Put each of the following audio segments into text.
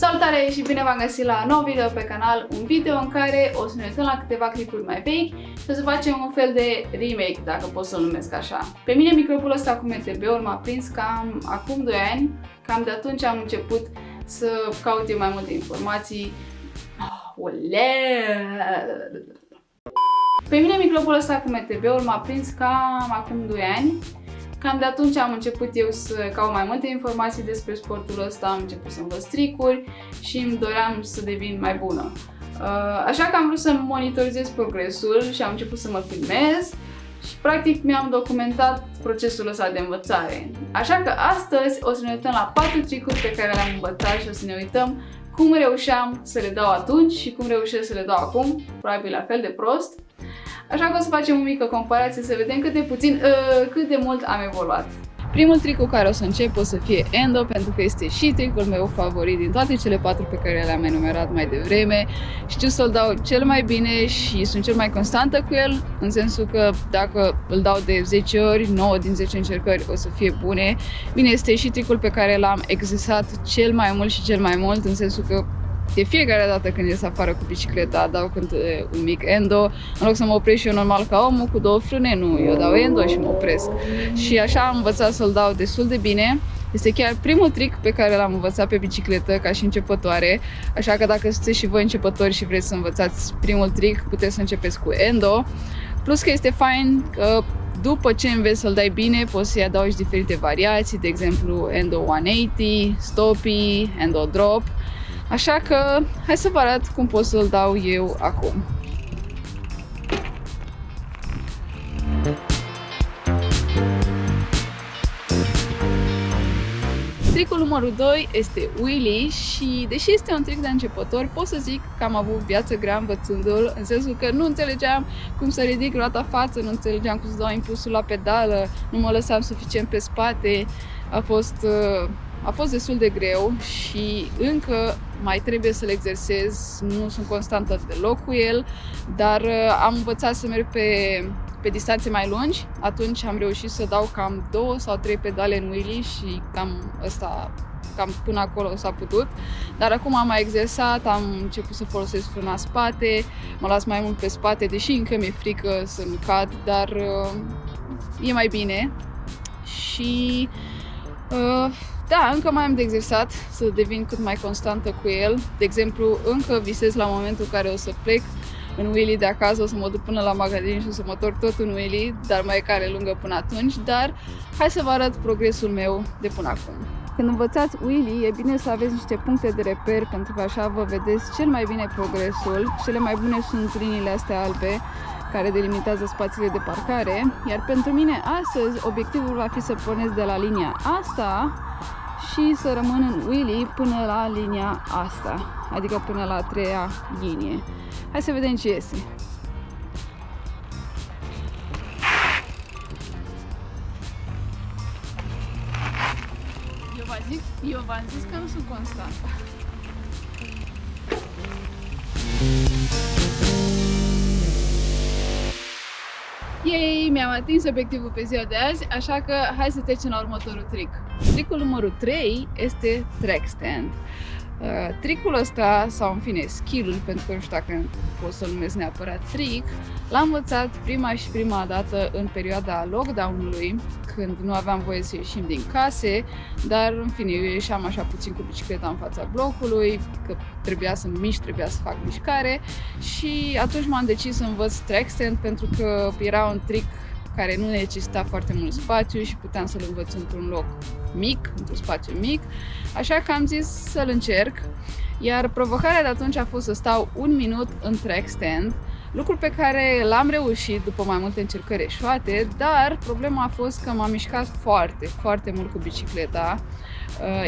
Salutare și bine v-am găsit la un nou video pe canal, un video în care o să ne uităm la câteva clipuri mai vechi și o să facem un fel de remake, dacă pot să-l numesc așa. Pe mine microfonul ăsta cu MTB-ul m-a prins cam acum 2 ani, cam de atunci am început să caut eu mai multe informații. Pe mine microfonul ăsta cu MTB-ul m-a prins cam acum 2 ani. Cam de atunci am început eu să caut mai multe informații despre sportul ăsta, am început să învăț tricuri și îmi doream să devin mai bună. Așa că am vrut să monitorizez progresul și am început să mă filmez și practic mi-am documentat procesul ăsta de învățare. Așa că astăzi o să ne uităm la 4 tricuri pe care le-am învățat și o să ne uităm cum reușeam să le dau atunci și cum reușesc să le dau acum, probabil la fel de prost. Așa că o să facem o mică comparație să vedem cât de mult am evoluat. Primul trick cu care o să încep o să fie endo, pentru că este și tricul meu favorit din toate cele 4 pe care le-am enumerat mai devreme. Știu să-l dau cel mai bine și sunt cel mai constantă cu el, în sensul că dacă îl dau de 10 ori, 9 din 10 încercări o să fie bune. Bine, este și tricul pe care l-am exersat cel mai mult și cel mai mult, în sensul că de fiecare dată când ies afară cu bicicleta, dau un mic endo. În loc să mă opresc și eu normal ca omul cu 2 frâne, nu, eu dau endo și mă opresc. Și așa am învățat să-l dau destul de bine. Este chiar primul trick pe care l-am învățat pe bicicletă ca și începătoare. Așa că dacă sunteți și voi începători și vreți să învățați primul trick, puteți să începeți cu endo. Plus că este fain că după ce înveți să-l dai bine, poți să-i adaugi diferite variații, de exemplu endo 180, stoppie, endo drop. Așa că hai să vă arăt cum pot să-l dau eu acum. Tricul numărul 2 este wheelie și deși este un trick de începător, pot să zic că am avut viață grea învățându-l, în sensul că nu înțelegeam cum să ridic roata față, nu înțelegeam cum să dau impulsul la pedală, nu mă lăsam suficient pe spate. A fost destul de greu și încă mai trebuie să-l exersez, nu sunt constantă deloc cu el, dar am învățat să merg pe distanțe mai lungi. Atunci am reușit să dau cam 2 sau 3 pedale în wheelie și cam până acolo s-a putut. Dar acum am mai exersat, am început să folosesc frâna spate, mă las mai mult pe spate, deși încă mi-e frică să-mi cad, dar e mai bine. Și da, încă mai am de exersat să devin cât mai constantă cu el. De exemplu, încă visez la momentul în care o să plec în wheelie de acasă, o să mă duc până la magazin și o să mă întorc tot în wheelie, dar mai e care lungă până atunci. Dar hai să vă arăt progresul meu de până acum. Când învățați wheelie, e bine să aveți niște puncte de reper, pentru că așa vă vedeți cel mai bine progresul. Cele mai bune sunt liniile astea albe, care delimitează spațiile de parcare. Iar pentru mine astăzi, obiectivul va fi să pornesc de la linia asta și să rămân în wheelie până la linia asta, adică până la a 3-a linie. Hai să vedem ce iese. Eu v-am zis că nu sunt constantă. Yay, mi-am atins obiectivul pe ziua de azi, așa că hai să trecem la următorul trick. Trickul numărul 3 este track stand. Trickul ăsta, sau în fine skill-ul, pentru că nu știu dacă pot să-l numesc neapărat trick, l-am învățat prima dată în perioada lockdown-ului, când nu aveam voie să ieșim din case, dar în fine eu ieșeam așa puțin cu bicicleta în fața blocului, că trebuia să mișc, trebuia să fac mișcare și atunci m-am decis să învăț track stand, pentru că era un trick care nu necesita foarte mult spațiu și puteam să-l învăț într-un loc mic, într-un spațiu mic, așa că am zis să-l încerc. Iar provocarea de atunci a fost să stau 1 minut în track stand, lucru pe care l-am reușit după mai multe încercări eșuate, dar problema a fost că m-am mișcat foarte mult cu bicicleta.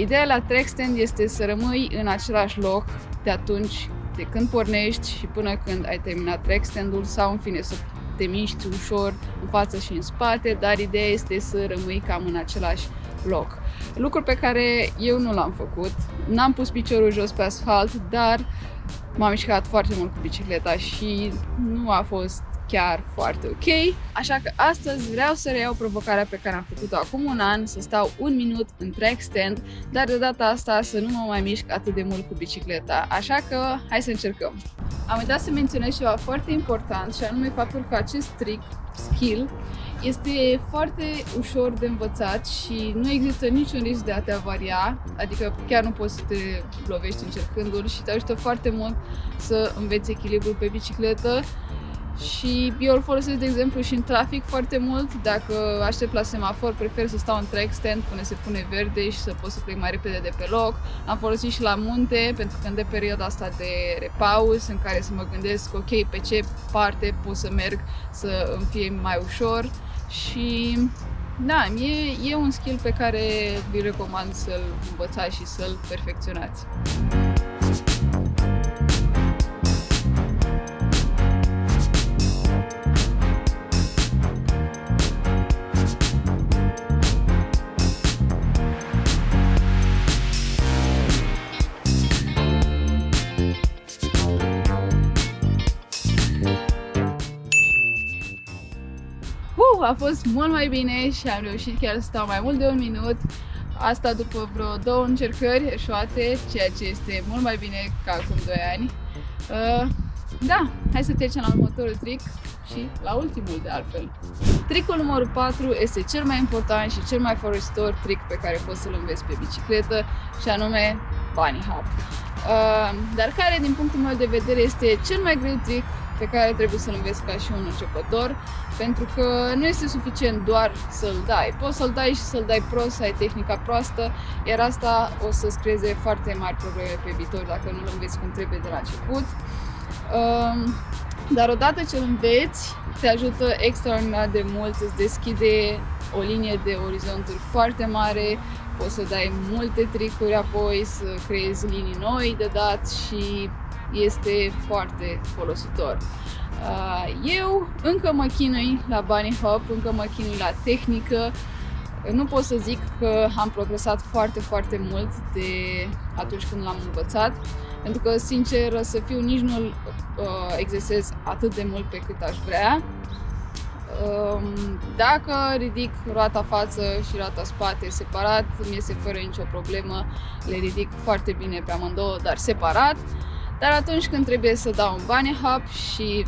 Ideea la track stand este să rămâi în același loc de când pornești și până când ai terminat track stand-ul, sau în fine să te miști ușor în față și în spate, dar ideea este să rămâi cam în același loc. Lucru pe care eu nu l-am făcut, n-am pus piciorul jos pe asfalt, dar m-am mișcat foarte mult cu bicicleta și nu a fost chiar foarte ok. Așa că astăzi vreau să reiau provocarea pe care am făcut-o acum un an, să stau 1 minut în track stand, dar de data asta să nu mă mai mișc atât de mult cu bicicleta. Așa că hai să încercăm! Am uitat să menționez ceva foarte important și anume faptul că acest trick, skill, este foarte ușor de învățat și nu există niciun risc de a te avaria, adică chiar nu poți să te lovești încercându-l și te ajută foarte mult să înveți echilibrul pe bicicletă. Și eu îl folosesc, de exemplu, și în trafic foarte mult. Dacă aștept la semafor, prefer să stau în track stand până se pune verde și să pot să plec mai repede de pe loc. Am folosit și la munte, pentru că de perioada asta de repaus, în care să mă gândesc, ok, pe ce parte pot să merg să îmi fie mai ușor. Și da, e un skill pe care vi recomand să-l învățați și să-l perfecționați. A fost mult mai bine și am reușit chiar să stau mai mult de 1 minut. Asta după vreo 2 încercări eșuate, ceea ce este mult mai bine ca acum 2 ani. Da, hai să trecem la următorul trick și la ultimul de altfel. Trickul numărul 4 este cel mai important și cel mai folositor trick pe care poți să-l înveți pe bicicletă și anume bunny hop. Dar care, din punctul meu de vedere, este cel mai greu trick pe care trebuie să-l înveți ca și un începător, pentru că nu este suficient doar să-l dai. Poți să-l dai și să-l dai prost, să ai tehnica proastă, iar asta o să-ți creeze foarte mari probleme pe viitor dacă nu-l înveți cum trebuie de la început. Dar odată ce îl înveți, te ajută extraordinar de mult, îți deschide o linie de orizonturi foarte mare, poți să dai multe tricuri apoi, să creezi linii noi de dat și este foarte folositor. Eu încă mă chinui la bunny hop, încă mă chinui la tehnică. Nu pot să zic că am progresat foarte, foarte mult de atunci când l-am învățat, pentru că, sincer să fiu, nici nu-l exersez atât de mult pe cât aș vrea. Dacă ridic roata față și roata spate separat, mi iese fără nicio problemă, le ridic foarte bine pe amândouă, dar separat. Dar atunci când trebuie să dau un bunny hop și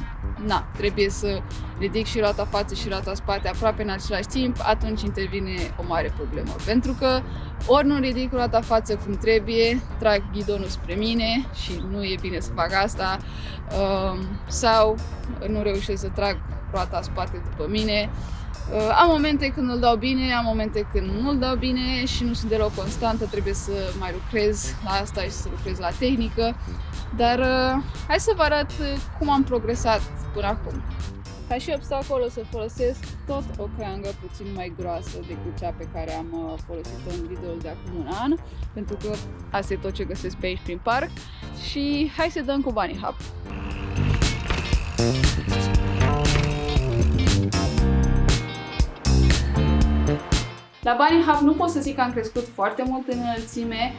trebuie să ridic și roata față și roata spate aproape în același timp, atunci intervine o mare problemă. Pentru că ori nu ridic roata față cum trebuie, trag ghidonul spre mine și nu e bine să fac asta, sau nu reușesc să trag roata spate după mine. Am momente când îl dau bine, am momente când nu îl dau bine și nu sunt deloc constantă, trebuie să mai lucrez la asta și să lucrez la tehnică. Dar hai să vă arăt cum am progresat până acum. Ca și obstacol o să folosesc tot o creangă puțin mai groasă decât cea pe care am folosit-o în videoul de acum un an, pentru că asta e tot ce găsesc pe aici prin parc. Și hai să dăm cu bunny hop. La bunny hop nu pot să zic că am crescut foarte mult în înălțime,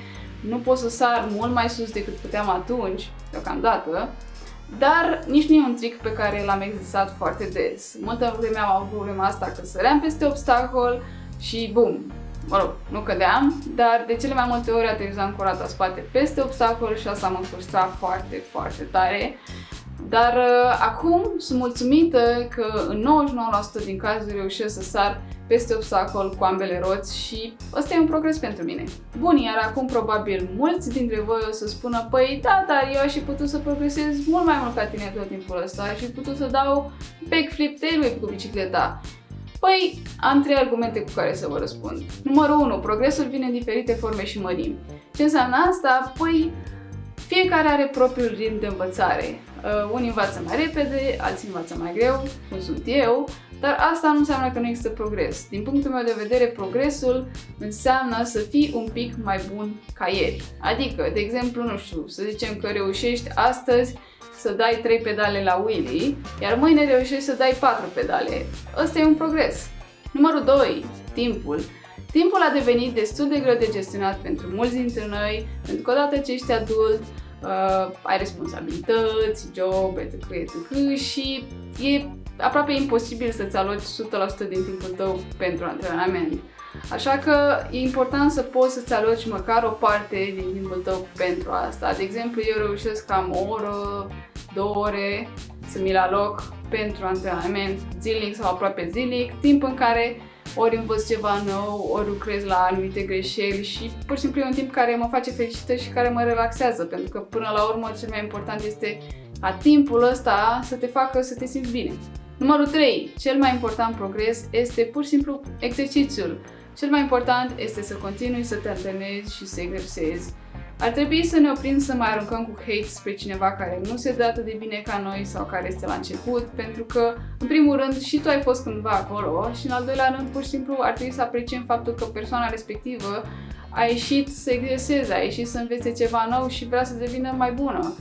nu pot să sar mult mai sus decât puteam atunci, deocamdată, dar nici nu e un trick pe care l-am exersat foarte des. Multă vreme am avut problema asta că săream peste obstacol și bum, nu cădeam, dar de cele mai multe ori aterizam cu roata spate peste obstacol și asta mă frustra foarte, foarte tare. Dar acum sunt mulțumită că în 99% din cazuri reușesc să sar peste obstacol cu ambele roți și ăsta e un progres pentru mine. Bun, iar acum probabil mulți dintre voi o să spună, păi da, dar eu aș fi putut să progresez mult mai mult ca tine tot timpul ăsta, aș fi putut să dau backflip, tail whip cu bicicleta. Păi, am 3 argumente cu care să vă răspund. Numărul 1. Progresul vine în diferite forme și mărimi. Ce înseamnă asta? Păi, fiecare are propriul ritm de învățare. Unii învață mai repede, alții învață mai greu, cum sunt eu, dar asta nu înseamnă că nu există progres. Din punctul meu de vedere, progresul înseamnă să fii un pic mai bun ca ieri. Adică, de exemplu, nu știu, să zicem că reușești astăzi să dai 3 pedale la wheelie, iar mâine reușești să dai 4 pedale. Ăsta e un progres. Numărul 2. Timpul. Timpul a devenit destul de greu de gestionat pentru mulți dintre noi, pentru că odată ce ești adult, ai responsabilități, job, etc. și e aproape imposibil să-ți aloci 100% din timpul tău pentru antrenament. Așa că e important să poți să-ți aloci măcar o parte din timpul tău pentru asta. De exemplu, eu reușesc cam o oră, 2 ore să mi-l aloc pentru antrenament zilnic sau aproape zilnic, timp în care ori învăț ceva nou, ori lucrez la anumite greșeli și pur și simplu e un timp care mă face fericită și care mă relaxează, pentru că până la urmă cel mai important este ca timpul ăsta să te facă să te simți bine. Numărul 3. Cel mai important progres este pur și simplu exercițiul. Cel mai important este să continui să te antrenezi și să exersezi. Ar trebui să ne oprim să mai aruncăm cu hate spre cineva care nu se dă atât de bine ca noi sau care este la început, pentru că, în primul rând, și tu ai fost cândva acolo și, în al doilea rând, pur și simplu ar trebui să apreciem faptul că persoana respectivă a ieșit să exerseze, a ieșit să învețe ceva nou și vrea să devină mai bună.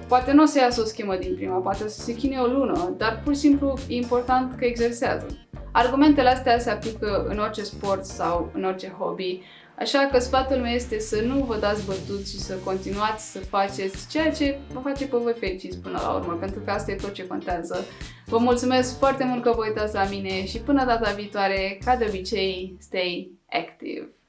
Poate nu o să iasă o schemă din prima, poate o să se chinuie o lună, dar pur și simplu e important că exersează. Argumentele astea se aplică în orice sport sau în orice hobby, așa că sfatul meu este să nu vă dați bătuți și să continuați să faceți ceea ce vă face pe voi fericiți până la urmă, pentru că asta e tot ce contează. Vă mulțumesc foarte mult că vă uitați la mine și până data viitoare, ca de obicei, stay active!